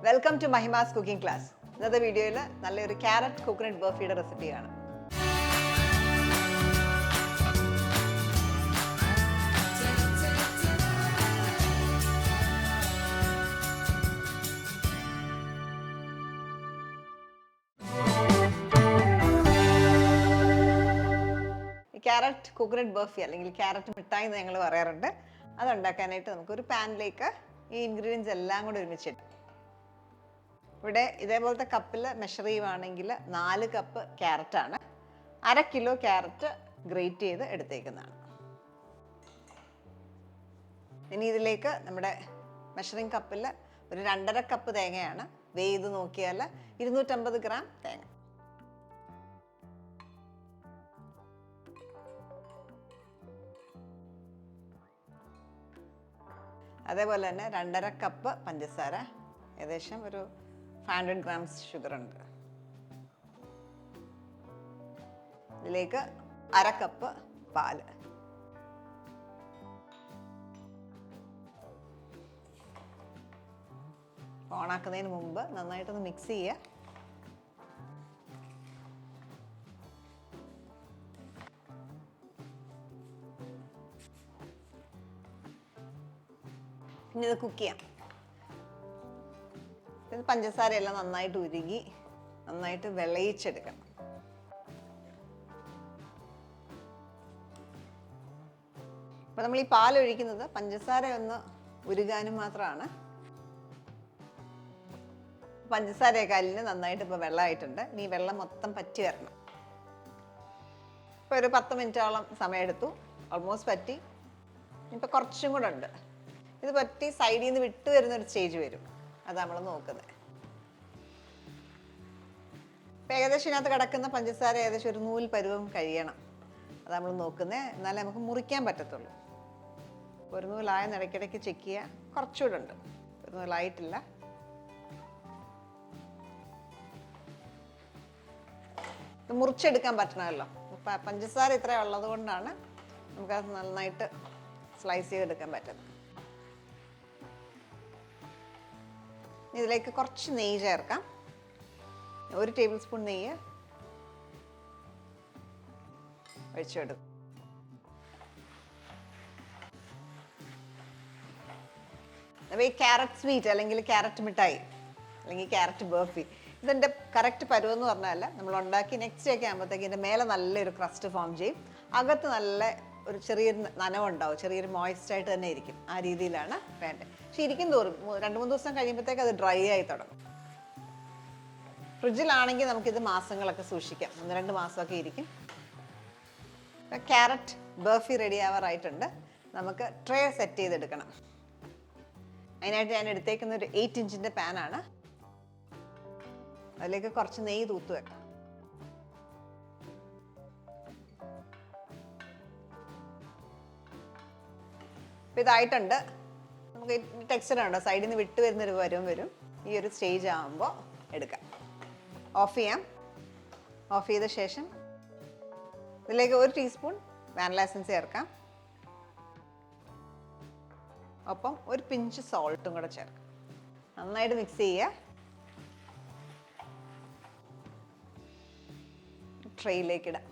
Welcome to Mahima's cooking class. ഇന്നത്തെ വീഡിയോയിൽ നല്ലൊരു ക്യാരറ്റ് കോക്കനട്ട് ബർഫിയുടെ റെസിപ്പിയാണ്. ക്യാരറ്റ് കോക്കനട്ട് ബർഫി അല്ലെങ്കിൽ ക്യാരറ്റ് മിഠായി എന്ന് ഞങ്ങൾ പറയാറുണ്ട്. അതുണ്ടാക്കാനായിട്ട് നമുക്കൊരു പാനിലേക്ക് ഈ ഇൻഗ്രീഡിയൻസ് എല്ലാം കൂടി ഒരുമിച്ചിട്ട്, ഇവിടെ ഇതേപോലത്തെ കപ്പിൽ മെഷർ ചെയ്യുവാണെങ്കിൽ 4 കപ്പ് ക്യാരറ്റാണ്. 1/2 കിലോ ക്യാരറ്റ് ഗ്രേറ്റ് ചെയ്ത് എടുത്തേക്കുന്നതാണ്. ഇനി ഇതിലേക്ക് നമ്മുടെ മെഷറിംഗ് കപ്പിൽ ഒരു 2.5 കപ്പ് തേങ്ങയാണ്. ചെയ്ത് നോക്കിയാൽ 250 ഗ്രാം തേങ്ങ. അതേപോലെ തന്നെ 2.5 കപ്പ് പഞ്ചസാര, ഏകദേശം ഒരു 500 ഗ്രാംസ് ഷുഗർ ഉണ്ട്. ഇതിലേക്ക് 1/2 കപ്പ് പാല്. ഓണാക്കുന്നതിന് മുമ്പ് നന്നായിട്ടൊന്ന് മിക്സ് ചെയ്യുക. ഇനി ഇത് കുക്ക് ചെയ്യാം. ഇത് പഞ്ചസാരയെല്ലാം നന്നായിട്ട് ഉരുകി നന്നായിട്ട് വിളയിച്ചെടുക്കണം. അപ്പൊ നമ്മൾ ഈ പാലൊഴിക്കുന്നത് പഞ്ചസാര ഒന്ന് ഉരുകാനും മാത്രമാണ്. പഞ്ചസാരയൊക്കെ അലിന് നന്നായിട്ട് ഇപ്പോൾ വെള്ളമായിട്ടുണ്ട്. ഇനി വെള്ളം മൊത്തം പറ്റി വരണം. ഇപ്പോൾ ഒരു 10 മിനിറ്റോളം സമയമെടുത്തു. ഓൾമോസ്റ്റ് പറ്റി. ഇപ്പം കുറച്ചും കൂടെ ഉണ്ട്. ഇത് പറ്റി സൈഡിൽ നിന്ന് വിട്ടു വരുന്നൊരു സ്റ്റേജ് വരും. അത് നമ്മൾ നോക്കുന്നത്. ഇപ്പം ഏകദേശം ഇതിനകത്ത് കിടക്കുന്ന പഞ്ചസാര ഏകദേശം ഒരു നൂൽ പരുവം കഴിയണം. അത് നമ്മൾ നോക്കുന്നത്. എന്നാലേ നമുക്ക് മുറിക്കാൻ പറ്റത്തുള്ളൂ. ഒരു നൂലായെന്ന് ഇടയ്ക്കിടയ്ക്ക് ചെക്ക് ചെയ്യുക. കുറച്ചുകൂടെ ഉണ്ട്, ഒരു നൂലായിട്ടില്ല. ഇത് മുറിച്ചെടുക്കാൻ പറ്റണമല്ലോ. പഞ്ചസാര ഇത്ര ഉള്ളത് കൊണ്ടാണ് നമുക്കത് നന്നായിട്ട് സ്ലൈസ് ചെയ്തെടുക്കാൻ പറ്റുന്നത്. ഇതിലേക്ക് കുറച്ച് നെയ്യ് ചേർക്കാം. 1 ടേബിൾ സ്പൂൺ നെയ്യ് ഒഴിച്ചെടുക്കും. അപ്പോൾ ഈ ക്യാരറ്റ് സ്വീറ്റ് അല്ലെങ്കിൽ ക്യാരറ്റ് മിഠായി അല്ലെങ്കിൽ ക്യാരറ്റ് ബർഫി, ഇതിൻ്റെ കറക്റ്റ് പരുവെന്ന് പറഞ്ഞാൽ നമ്മൾ ഉണ്ടാക്കി നെക്സ്റ്റ് ഒക്കെ ആകുമ്പോഴത്തേക്ക് ഇതിൻ്റെ മേലെ നല്ലൊരു ക്രസ്റ്റ് ഫോം ചെയ്യും. അകത്ത് നല്ല ഒരു ചെറിയൊരു നനവുണ്ടാവും, ചെറിയൊരു മോയ്സ്റ്റായിട്ട് തന്നെ ഇരിക്കും. ആ രീതിയിലാണ് വേണ്ടത്. പക്ഷെ ഇരിക്കും തോറും 2-3 ദിവസം കഴിയുമ്പോഴത്തേക്ക് അത് ഡ്രൈ ആയി തുടങ്ങും. ഫ്രിഡ്ജിലാണെങ്കിൽ നമുക്കിത് മാസങ്ങളൊക്കെ സൂക്ഷിക്കാം. 1-2 മാസമൊക്കെ ഇരിക്കും. ക്യാരറ്റ് ബർഫി റെഡി ആവാറായിട്ടുണ്ട്. നമുക്ക് ട്രേ സെറ്റ് ചെയ്തെടുക്കണം. അതിനായിട്ട് ഞാൻ എടുത്തേക്കുന്ന ഒരു 8 ഇഞ്ചിൻ്റെ പാനാണ്. അതിലേക്ക് കുറച്ച് നെയ്യ് തൂത്ത് വെക്കാം. അപ്പം ഇതായിട്ടുണ്ട്. നമുക്ക് ടെക്സ്ചർ ഉണ്ടോ, സൈഡിൽ നിന്ന് വിട്ട് വരുന്നൊരു വരും. ഈ ഒരു സ്റ്റേജ് ആകുമ്പോൾ എടുക്കാം. ഓഫ് ചെയ്യാം. ഓഫ് ചെയ്ത ശേഷം ഇതിലേക്ക് 1 ടീസ്പൂൺ വാനില എസൻസ് ചേർക്കാം. ഒപ്പം ഒരു പിഞ്ച് സോൾട്ടും കൂടെ ചേർക്കാം. നന്നായിട്ട് മിക്സ് ചെയ്യുക. ട്രേയിലേക്ക് ഇടാം.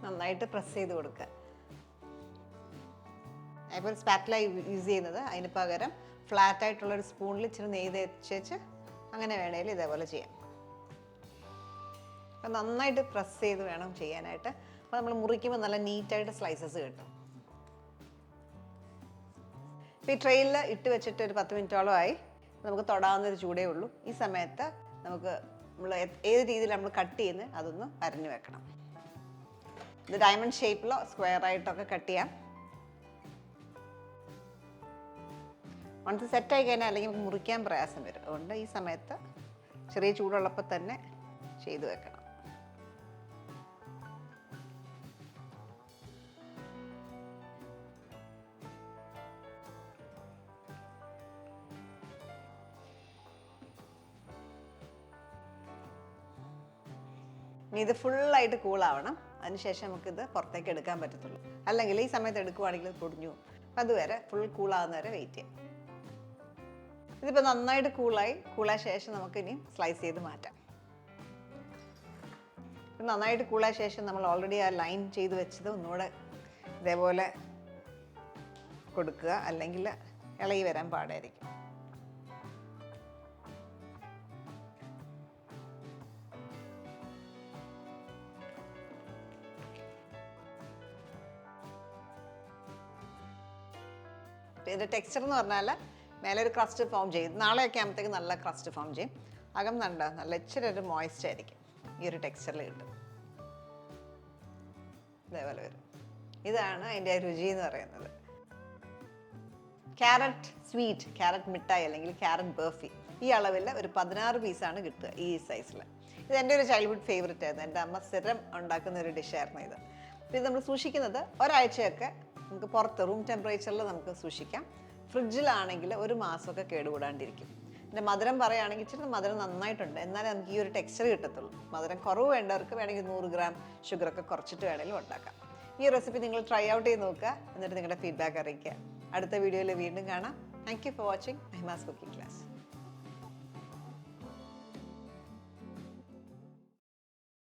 നന്നായിട്ട് പ്രസ് ചെയ്ത് കൊടുക്കുക. ഇപ്പോൾ സ്പാറ്റില യൂസ് ചെയ്യുന്നത്. അതിന് പകരം ഫ്ലാറ്റ് ആയിട്ടുള്ളൊരു സ്പൂണിൽ ഇച്ചിരി നെയ്യ് തേച്ച് അങ്ങനെ വേണേലും ഇതേപോലെ ചെയ്യാം. അപ്പം നന്നായിട്ട് പ്രസ് ചെയ്ത് വേണം ചെയ്യാനായിട്ട്. അപ്പോൾ നമ്മൾ മുറിക്കുമ്പോൾ നല്ല നീറ്റായിട്ട് സ്ലൈസസ് കിട്ടും. ഇപ്പോൾ ഈ ട്രെയിനിൽ ഇട്ട് വെച്ചിട്ട് ഒരു 10 മിനിറ്റോളമായി. നമുക്ക് തൊടാവുന്നൊരു ചൂടേ ഉള്ളൂ. ഈ സമയത്ത് നമുക്ക് ഏത് രീതിയിൽ നമ്മൾ കട്ട് ചെയ്യുന്നത് അതൊന്ന് അരിഞ്ഞു വെക്കണം. ഇത് ഡയമണ്ട് ഷേപ്പിലോ സ്ക്വയർ ആയിട്ടൊക്കെ കട്ട് ചെയ്യാം. വൺസ് സെറ്റായി കഴിഞ്ഞാൽ അല്ലെങ്കിൽ മുറിക്കാൻ പ്രയാസം വരും. അതുകൊണ്ട് ഈ സമയത്ത് ചെറിയ ചൂടുള്ളപ്പോൾ തന്നെ ചെയ്തു വെക്കണം. ഇനി ഇത് ഫുള്ളായിട്ട് കൂളാവണം. അതിനുശേഷം നമുക്കിത് പുറത്തേക്ക് എടുക്കാൻ പറ്റത്തുള്ളൂ. അല്ലെങ്കിൽ ഈ സമയത്ത് എടുക്കുവാണെങ്കിൽ ഇത് പൊടിഞ്ഞു. അപ്പം അതുവരെ ഫുൾ കൂളാകുന്നവരെ വെയിറ്റ് ചെയ്യാം. ഇതിപ്പോൾ നന്നായിട്ട് കൂളായ ശേഷം നമുക്കിനി സ്ലൈസ് ചെയ്ത് മാറ്റാം. നന്നായിട്ട് കൂളായ ശേഷം നമ്മൾ ഓൾറെഡി ആ ലൈൻ ചെയ്ത് വെച്ചത് ഒന്നുകൂടെ ഇതേപോലെ കൊടുക്കുക, അല്ലെങ്കിൽ ഇളകി വരാൻ പാടായിരിക്കും. ഇതിൻ്റെ ടെക്സ്ചർ എന്ന് പറഞ്ഞാൽ മേലെ ഒരു ക്രസ്റ്റ് ഫോം ചെയ്യും. നാളെയൊക്കെ ആകുമ്പോഴത്തേക്ക് നല്ല ക്രസ്റ്റ് ഫോം ചെയ്യും. അകം നല്ല ഇച്ചിരി ഒരു മോയ്സ്റ്റ് ആയിരിക്കും. ഈ ഒരു ടെക്സ്ചറിൽ കിട്ടും. ഇതേപോലെ വരും. ഇതാണ് അതിൻ്റെ രുചി എന്ന് പറയുന്നത്. ക്യാരറ്റ് സ്വീറ്റ്, ക്യാരറ്റ് മിഠായി അല്ലെങ്കിൽ ക്യാരറ്റ് ബർഫി ഈ അളവിൽ ഒരു 16 പീസാണ് കിട്ടുക ഈ സൈസിൽ. ഇത് എൻ്റെ ഒരു ചൈൽഡ്ഹുഡ് ഫേവറേറ്റ് ആയിരുന്നു. എൻ്റെ അമ്മ സ്ഥിരം ഉണ്ടാക്കുന്ന ഒരു ഡിഷായിരുന്നു ഇത്. അപ്പോൾ ഇത് നമ്മൾ സൂക്ഷിക്കുന്നത് ഒരാഴ്ചയൊക്കെ നമുക്ക് പുറത്ത് റൂം ടെമ്പറേച്ചറിൽ നമുക്ക് സൂക്ഷിക്കാം. ഫ്രിഡ്ജിലാണെങ്കിൽ ഒരു മാസമൊക്കെ കേടുകൂടാണ്ടിരിക്കും. പിന്നെ മധുരം പറയുകയാണെങ്കിൽ ഇച്ചിരി മധുരം നന്നായിട്ടുണ്ട്, എന്നാലേ നമുക്ക് ഈ ഒരു ടെക്സ്ചർ കിട്ടത്തുള്ളൂ. മധുരം കുറവ് വേണ്ടവർക്ക് വേണമെങ്കിൽ 100 ഗ്രാം ഷുഗറൊക്കെ കുറച്ചിട്ട് വേണമെങ്കിലും ഉണ്ടാക്കാം. ഈ റെസിപ്പി നിങ്ങൾ ട്രൈ ഔട്ട് ചെയ്ത് നോക്കുക, എന്നിട്ട് നിങ്ങളുടെ ഫീഡ്ബാക്ക് അറിയിക്കുക. അടുത്ത വീഡിയോയിൽ വീണ്ടും കാണാം. Thank you for watching Mahima's cooking class.